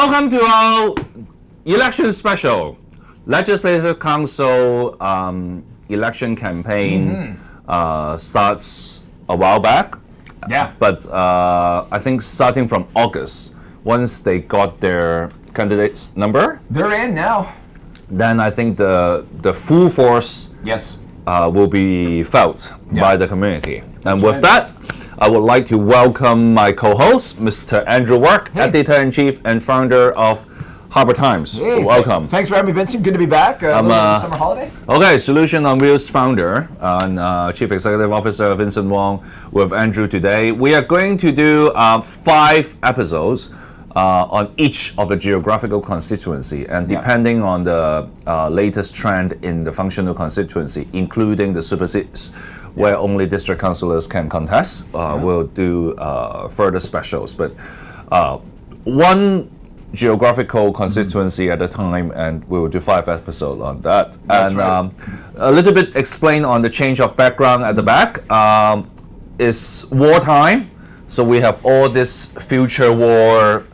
Welcome to our election special. Legislative Council election campaign starts a while back. Yeah. But I think starting from August, once they got their candidates number, They're in now. then I think the full force Yes. will be felt by the community. And with right. that, I would like to welcome my co-host, Mr. Andrew Work, Editor-in-Chief and founder of Harbour Times. Hey, Welcome. Thanks for having me, Vincent. Good to be back. The summer holiday. Okay, Solution on Wheels founder and Chief Executive Officer Vincent Wong with Andrew today. We are going to do 5 episodes on each of the geographical constituency, and depending on the latest trend in the functional constituency, including the super seats where only district councillors can contest, we'll do further specials. But one geographical constituency at a time, and we will do 5 episodes on that. That's and right. A little bit explain on the change of background at the back. It's wartime, so we have all this future war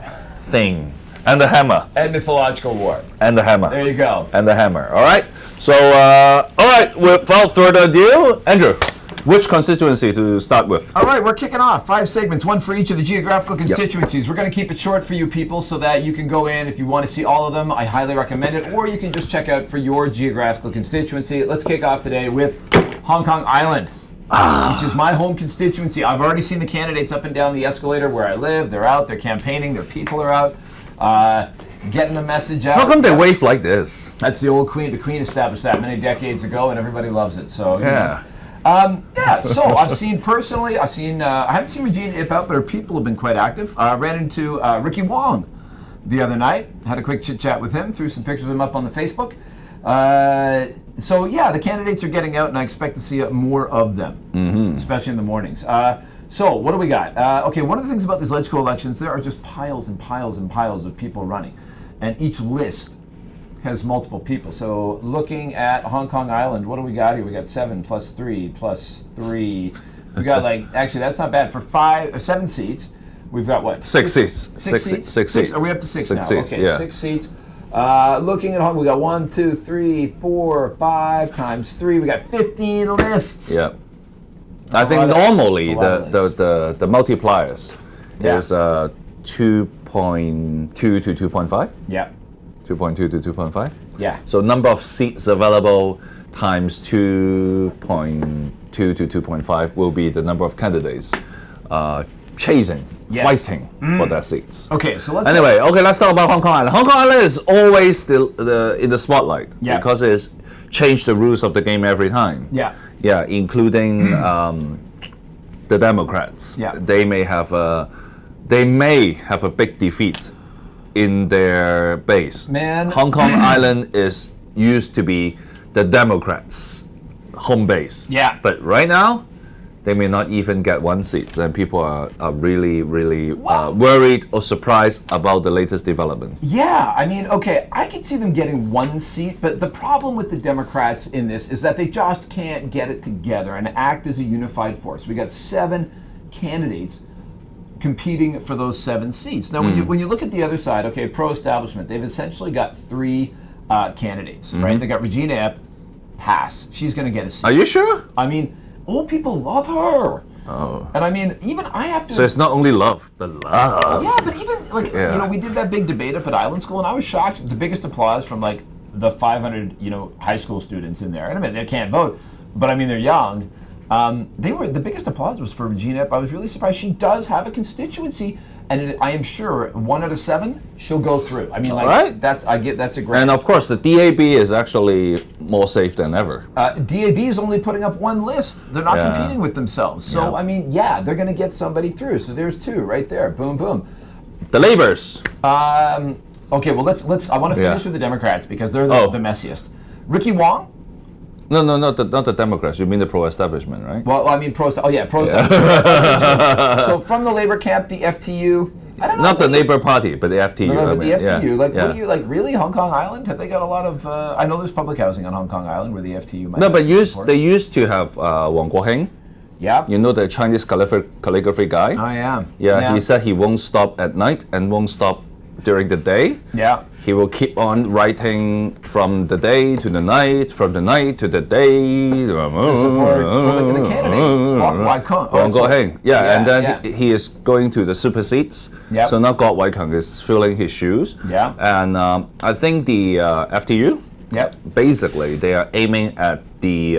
thing, and the hammer. And mythological war. And the hammer. There you go. And the hammer. All right. So, all right. Without further ado, Andrew, which constituency to start with? All right, we're kicking off 5 segments, one for each of the geographical constituencies. We're going to keep it short for you people so that you can go in if you want to see all of them. I highly recommend it, or you can just check out for your geographical constituency. Let's kick off today with Hong Kong Island, which is my home constituency. I've already seen the candidates up and down the escalator where I live. They're out, they're campaigning, their people are out, getting the message out. How come they wave like this? That's the old queen. The queen established that many decades ago, and everybody loves it. So Yeah. So I've seen personally, I haven't seen Regina Ip out, but her people have been quite active. Ran into Ricky Wong the other night, had a quick chit chat with him, threw some pictures of him up on the Facebook. So yeah, the candidates are getting out, and I expect to see more of them, especially in the mornings. So what do we got? Okay, one of the things about these LegCo elections, there are just piles and piles and piles of people running, and each list has multiple people. So looking at Hong Kong Island, what do we got here? We got 7 plus 3 plus 3. We got actually that's not bad for 7 seats. We've got what? 6 seats. 6 seats. 6 seats. Are we up to 6 6 now? seats, Okay, yeah. 6 seats. Looking at Hong, we got 1, 2, 3, 4, 5 times 3. We got 15 lists. Yeah. I think normally the the multipliers Yeah. is 2.2 to 2.5. Yeah. 2.2 to 2.5. Yeah. So number of seats available times 2.2 to 2.5 will be the number of candidates chasing, Yes. fighting for their seats. Okay, so let's Let's talk about Hong Kong Island. Hong Kong Island is always in the spotlight because it's changed the rules of the game every time. Yeah. Yeah, including the Democrats. Yeah. They may have a big defeat in their base. Man. Hong Kong Island is used to be the Democrats' home base. Yeah. But right now, they may not even get 1 seat, and people are really, really worried or surprised about the latest development. Yeah, I mean, okay, I could see them getting 1 seat, but the problem with the Democrats in this is that they just can't get it together and act as a unified force. We got 7 candidates competing for those 7 seats. Now, when you look at the other side, okay, pro-establishment, they've essentially got 3 candidates, right? They got Regina Ip, pass. She's going to get a seat. Are you sure? I mean, old people love her. Oh. And I mean, even I have to... So it's not only love, but love. Yeah, but even, we did that big debate up at Island School, and I was shocked. The biggest applause from, the 500, high school students in there. And I mean, they can't vote, but I mean, they're young. The biggest applause was for Regina Ip. I was really surprised. She does have a constituency, and I am sure 1 out of 7 she'll go through. I mean, that's a great. And of course, the DAB is actually more safe than ever. DAB is only putting up 1 list. They're not competing with themselves. So I mean, they're going to get somebody through. So there's 2 right there. Boom, boom. The Labours. Okay, well let's. I want to finish with the Democrats because they're the messiest. Ricky Wong. No, not the Democrats. You mean the pro-establishment, right? Well, I mean pro-establishment. So from the Labor camp, the FTU. I don't know. Not the Labour Party, but the FTU. No, but the FTU. What do you really? Hong Kong Island? Have they got a lot of? I know there's public housing on Hong Kong Island where the FTU might. No, but they used to have Wang Guoheng. Yeah. You know the Chinese calligraphy guy? I am. Yeah, he said he won't stop at night and won't stop during the day. Yeah. He will keep on writing from the day to the night, from the night to the day. To support the candidate. Why can't? Wang Guoheng. Yeah, and then yeah. he is going to the super seats. Yep. So now Guo Weikang is filling his shoes. Yeah. And I think the FTU, Yep. basically, they are aiming at the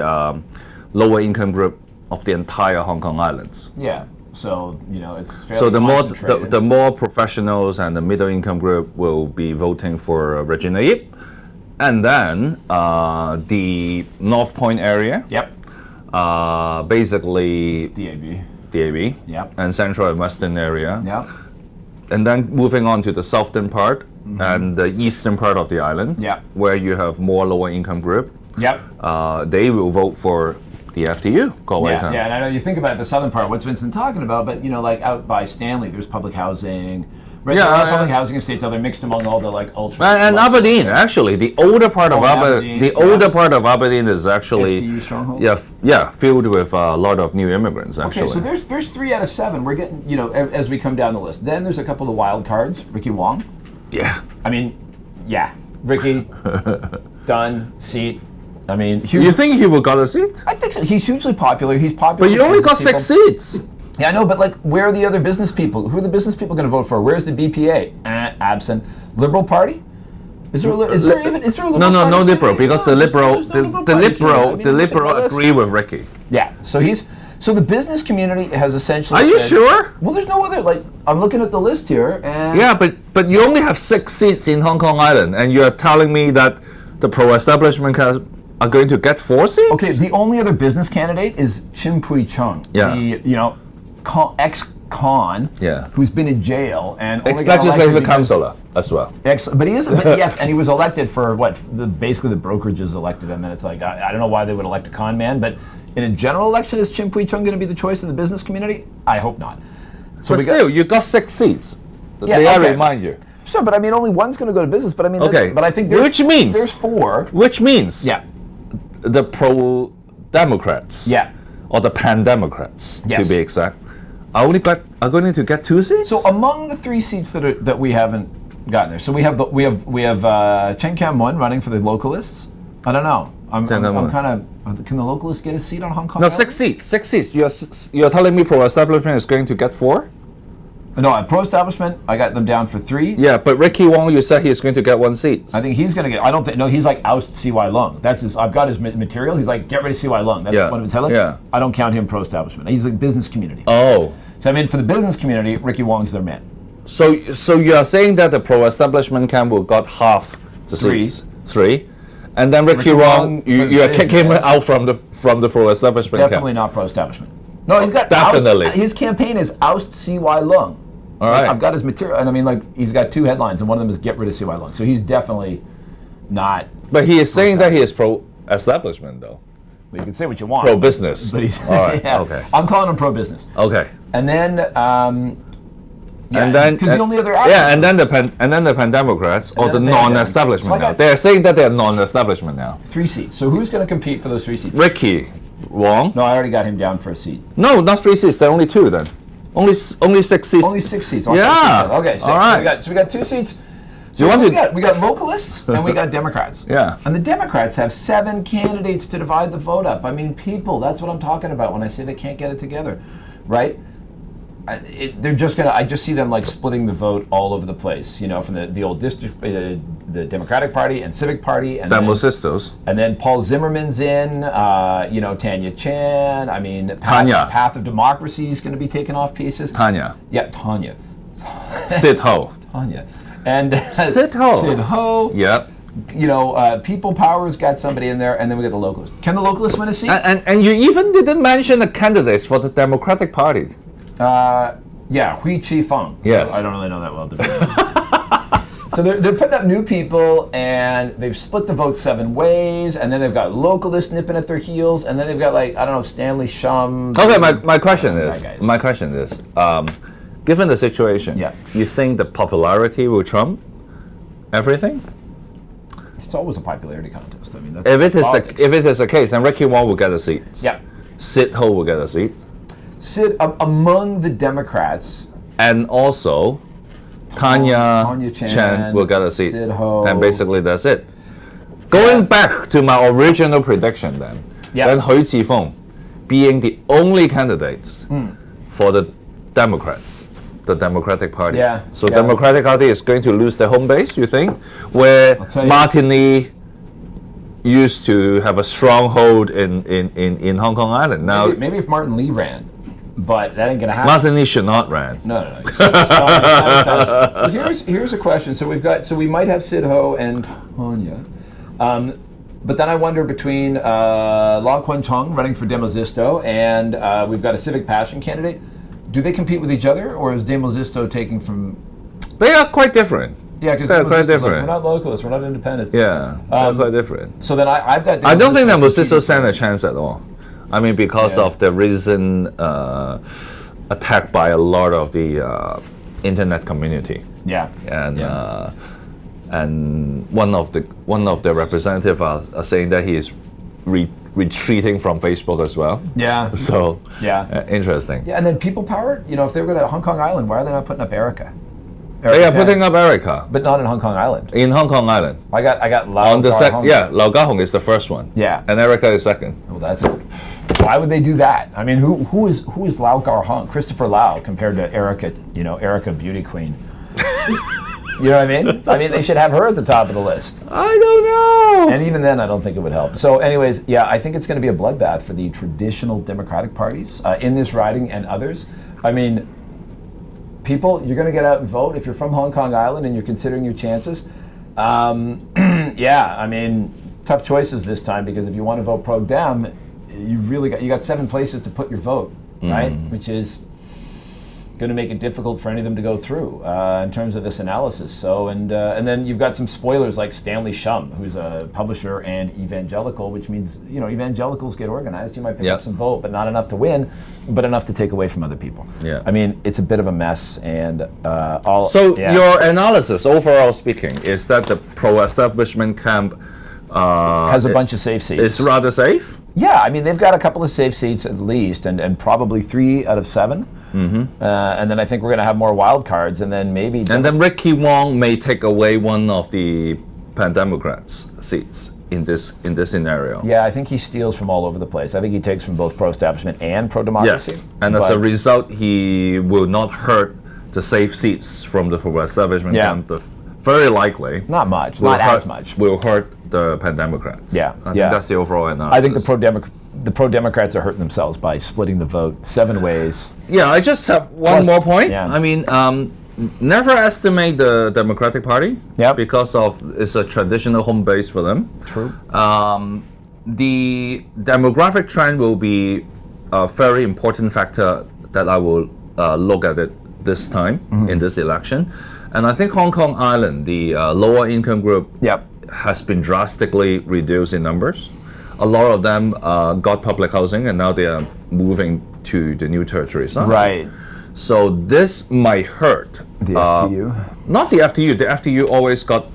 lower income group of the entire Hong Kong Islands. Yeah. So, you know, it's fairly So concentrated. the more professionals and the middle income group will be voting for Regina Ip. And then the North Point area, Yep. basically DAB. DAB, Yep. and Central and Western area. Yep. And then moving on to the southern part and the eastern part of the island, Yep. where you have more lower income group, Yep. they will vote for the FTU. Yeah, and I know you think about the southern part, what's Vincent talking about, but, you know, like out by Stanley, there's public housing. Right, Yeah, there are yeah. public housing estates out there mixed among all the, like, ultra. And Aberdeen, actually, the older part of Aberdeen, the older part of Aberdeen is actually FTU stronghold? yeah, filled with a lot of new immigrants. Actually, Okay, so there's 3 out of 7. We're getting, you know, as we come down the list. Then there's a couple of wild cards. Ricky Wong. yeah. I mean, yeah. Ricky, done, seat. I mean, huge, You think he will got a seat? I think so. He's hugely popular. He's popular. But you with only got business 6 seats. Yeah, I know, but like, where are the other business people? Who are the business people going to vote for? Where's the BPA? Absent. Liberal Party? Is there a liberal No, party? no liberal, because the liberal, there's no the party, Ken. I liberal, mean, the look at liberal this. agree with Ricky. Yeah, so the business community has essentially Are you said- sure? Well, there's no other, like, I'm looking at the list here, and... Yeah, but you only have 6 seats in Hong Kong Island, and you are telling me that the pro-establishment are going to get 4 seats? Okay, the only other business candidate is Chin Pui Chung, Yeah. the, you know, ex-con, Yeah. who's been in jail, and only got Ex-legislative elected because- councillor as well. But he is, but yes, and he was elected for what? Basically, the brokerages elected him, and it's like I don't know why they would elect a con man, but in a general election, is Chin Pui Chung going to be the choice of the business community? I hope not. So But still, you got 6 seats. Yeah, May I okay. remind you? Sure, but I mean, only one's going to go to business. But I mean, Okay, but I think there's, which means there's 4. Which means Yeah, the pro-democrats, Yeah. or the pan-democrats, Yes. to be exact, are going to get 2 seats. So among the 3 seats that we haven't gotten there, so we have Chen Kam-won running for the localists. I don't know. I'm Chen Kam-won. kind of. Can the localists get a seat on Hong Kong? no, Island? 6 seats. 6 seats. You're telling me pro-establishment is going to get 4? No, at pro-establishment, I got them down for 3. Yeah, but Ricky Wong, you said he's going to get 1 seat. I think he's going to get. I don't think. No, he's like oust CY Lung. That's his. I've got his material. He's like, get rid of CY Lung. That's Yeah, one of his headlines. yeah. I don't count him pro-establishment. He's like business community. Oh. So I mean, for the business community, Ricky Wong's their man. So you are saying that the pro-establishment camp will got half the 3. seats, 3, and then Ricky Ricky Wong, Wong for you are kicking him business. out from the pro-establishment Definitely camp. not pro-establishment. No, he's got Definitely. His campaign is oust CY Lung. All right. I've got his material, and I mean, like, he's got 2 headlines, and one of them is get rid of CY Lung. So he's definitely not. But he is saying that he is pro-establishment, though. Well, you can say what you want. Pro-business. But he's. All right. Yeah. Okay. I'm calling him pro-business. Okay. And then. Yeah, And then because the only other and then the pan-democrats or the then the non-establishment pan-Dem. now. They are saying that they are non-establishment now. 3 seats. So who's going to compete for those 3 seats? Ricky Wong. No, I already got him down for a seat. No, not 3 seats. There are only 2 then. Only 6 seats. Only 6 seats. Yeah. Okay. 6. All right. So we got 2 seats. So you want we to- got localists and we got Democrats. Yeah. And the Democrats have 7 candidates to divide the vote up. I mean, people. That's what I'm talking about when I say they can't get it together, right? They're just gonna. I just see them like splitting the vote all over the place. You know, from the old district, the Democratic Party and Civic Party, and Demosistos. then Paul Zimmerman's in. You know, Tanya Chan. I mean, Tanya. Path of Democracy is going to be taken off pieces. Tanya. Yeah, Tanya. Sid Ho. Tanya. And Sid Ho. Sid Ho. Yep. You know, People Power's got somebody in there, and then we got the localists. Can the localists win a seat? And you even didn't mention the candidates for the Democratic Party. Yeah, Hui Chi Feng. Yes. I don't really know that well. To be So they're putting up new people, and they've split the vote 7 ways, and then they've got localists nipping at their heels, and then they've got, like, I don't know, Stanley Shum. Okay, my question that is, guy. given the situation, Yeah. you think the popularity will trump everything? It's always a popularity contest. I mean, that's If politics. it is the case, then Ricky Wong will get a seat. Yeah. Sid Ho will get a seat. Sid, among the Democrats, And also, Tanya Chan will get a seat. Sid Ho. And basically that's it. Going back to my original prediction then Hu Zifeng being the only candidates for the Democrats, the Democratic Party. So Democratic Party is going to lose their home base, you think? Where Martin Lee used to have a stronghold in Hong Kong Island. Now maybe if Martin Lee ran, but that ain't gonna happen. Martin Lee should not ran. No. Well, here's a question. So we might have Sid Ho and Tanya. But then I wonder between Lau Kwan Chong running for Demosisto and we've got a Civic Passion candidate. Do they compete with each other, or is Demosisto taking from? They are quite different. Yeah, because they're quite different. We're not localists. We're not independent. Yeah, they're quite different. So then I've got. I don't think Demosisto stand a chance at all. I mean, because of the recent attack by a lot of the internet community. Yeah. And one of the representatives are saying that he is retreating from Facebook as well. Yeah. So interesting. Yeah, and then people power. If they're going to Hong Kong Island, why are they not putting up Erica? They are putting up Erica, but not in Hong Kong Island. In Hong Kong Island. I got Lau. On the Lau Kar-hong is the first one. Yeah. And Erica is second. Well, that's. Why would they do that? I mean, who is Lau Kar-hong? Christopher Lau compared to Erica, Erica Beauty Queen. You know what I mean? I mean, they should have her at the top of the list. I don't know. And even then, I don't think it would help. So anyways, I think it's going to be a bloodbath for the traditional Democratic parties in this riding and others. I mean, people, you're going to get out and vote. If you're from Hong Kong Island and you're considering your chances, I mean, tough choices this time, because if you want to vote pro-Dem, you got 7 places to put your vote, right? Which is going to make it difficult for any of them to go through in terms of this analysis. So and then you've got some spoilers like Stanley Shum, who's a publisher and evangelical, which means evangelicals get organized. You might pick up some vote, but not enough to win, but enough to take away from other people. Yeah. I mean, it's a bit of a mess, and your analysis, overall speaking, is that the pro-establishment camp has a bunch of safe seats. It's rather safe. Yeah, I mean, they've got a couple of safe seats at least, and probably 3 out of 7. And then I think we're going to have more wild cards, and then maybe. And then Ricky Wong may take away one of the Pan-Democrats' seats in this scenario. Yeah, I think he steals from all over the place. I think he takes from both pro-establishment and pro-democracy. Yes, and as a result, he will not hurt the safe seats from the pro-establishment camp. Very likely. Not much. Not as much. Will hurt the Pan-Democrats. Yeah, I think that's the overall analysis. I think the pro-Democrats are hurting themselves by splitting the vote 7 ways. Yeah, I just have one more point. Yeah. I mean, never estimate the Democratic Party because it's a traditional home base for them. True. The demographic trend will be a very important factor that I will look at it this time in this election. And I think Hong Kong Island, the lower income group, has been drastically reduced in numbers. A lot of them got public housing, and now they are moving to the new territories. Right. So this might hurt. The FTU? Not the FTU. The FTU always got...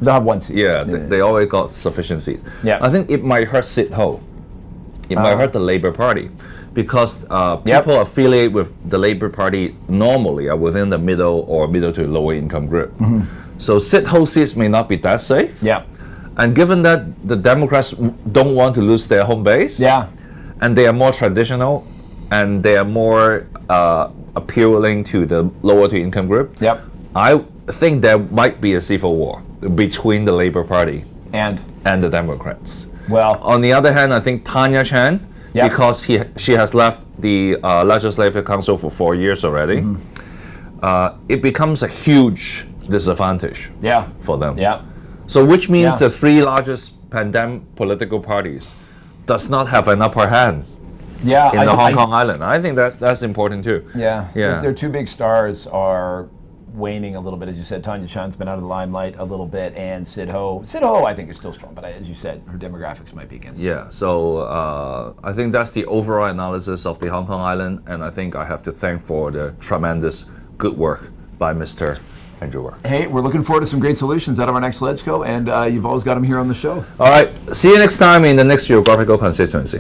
They'll have 1 seat. Yeah, they always got sufficient seats. Yeah. I think it might hurt Sid Ho. It might hurt the Labour Party, because people affiliate with the Labour Party normally are within the middle to lower income group. So Sid Ho seats may not be that safe. Yeah. And given that the Democrats don't want to lose their home base, and they are more traditional, and they are more appealing to the lower to income group, I think there might be a civil war between the Labour Party and the Democrats. Well, on the other hand, I think Tanya Chan, because she has left the Legislative Council for 4 years already, it becomes a huge disadvantage for them. So which means the 3 largest Pan-Dem political parties does not have an upper hand in the Hong Kong Island. I think that's important too. Their 2 big stars are waning a little bit, as you said. Tanya Chan's been out of the limelight a little bit, and Sid Ho, I think, is still strong, but as you said, her demographics might be against her. So I think that's the overall analysis of the Hong Kong Island, and I think I have to thank for the tremendous good work by Mr. Andrew Work. Hey, we're looking forward to some great solutions out of our next LegCo, and you've always got them here on the show. All right, see you next time in the next geographical constituency.